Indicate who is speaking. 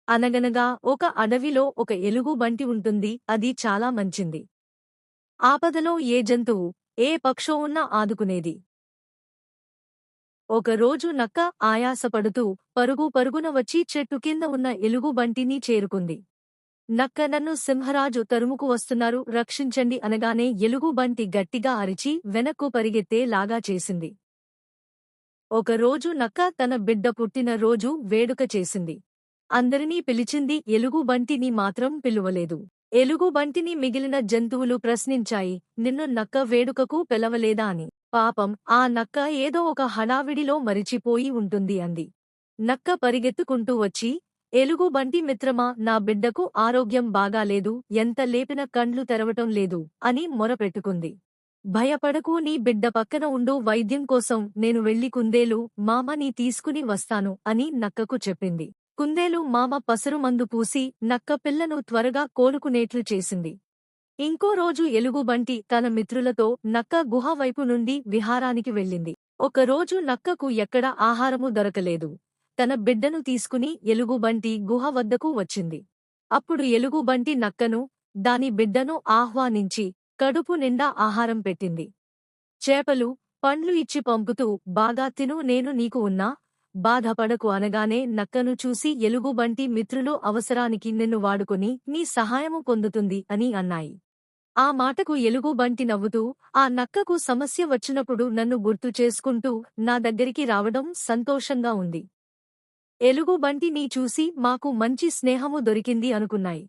Speaker 1: అనగనగా ఒక అడవిలో ఒక ఎలుగుబంటి ఉంటుంది. అది చాలా మంచింది. ఆపదలో ఏ జంతువు, ఏ పక్షో ఉన్నా ఆదుకునేది. ఒకరోజు నక్క ఆయాసపడుతూ పరుగు పరుగున వచ్చి చెట్టు కింద ఉన్న ఎలుగుబంటిని చేరుకుంది. నక్క, నన్ను సింహరాజు తరుముకు వస్తున్నారు, రక్షించండి అనగానే ఎలుగుబంటి గట్టిగా అరిచి వెనక్కు పరిగెత్తే లాగా చేసింది. ఒకరోజు నక్క తన బిడ్డ పుట్టిన రోజు వేడుక చేసింది. అందరినీ పిలిచింది, ఎలుగుబంటిని మాత్రం పిలువలేదు. ఎలుగుబంటిని మిగిలిన జంతువులు ప్రశ్నించాయి, నిన్ను నక్క వేడుకకు పిలవలేదా అని. పాపం, ఆ నక్క ఏదో ఒక హడావిడిలో మరిచిపోయి ఉంటుంది అంది. నక్క పరిగెత్తుకుంటూ వచ్చి, ఎలుగుబంటి మిత్రమా, నా బిడ్డకు ఆరోగ్యం బాగాలేదు, ఎంత లేపినా కండ్లు తెరవటం లేదు అని మొరపెట్టుకుంది. భయపడకు, నీ బిడ్డ పక్కన ఉండు, వైద్యం కోసం నేను వెళ్లి కుందేలు మామని తీసుకుని వస్తాను అని నక్కకు చెప్పింది. కుందేలు మామ పసరు మందు పూసి నక్క పిల్లను త్వరగా కోలుకునేట్లు చేసింది. ఇంకో రోజు ఎలుగుబంటి తన మిత్రులతో నక్క గుహ వైపు నుండి విహారానికి వెళ్ళింది. ఒకరోజు నక్కకు ఎక్కడా ఆహారము దొరకలేదు. తన బిడ్డను తీసుకుని ఎలుగుబంటి గుహ వద్దకు వచ్చింది. అప్పుడు ఎలుగుబంటి నక్కను, దాని బిడ్డను ఆహ్వానించి కడుపు నిండా ఆహారం పెట్టింది. చేపలు, పండ్లు ఇచ్చి పంపుతూ, బాగా తిను, నేను నీకు ఉన్నా, బాధపడకు అనగానే నక్కను చూసి ఎలుగుబంటి మిత్రులు అవసరానికి నిన్ను వాడుకొని నీ సహాయము పొందుతుంది అని అన్నాయి. ఆ మాటకు ఎలుగుబంటి నవ్వుతూ, ఆ నక్కకు సమస్య వచ్చినప్పుడు నన్ను గుర్తు చేసుకుంటూ నా దగ్గరికి రావడం సంతోషంగా ఉంది. ఎలుగుబంటిని చూసి మాకు మంచి స్నేహము దొరికింది అనుకున్నాయి.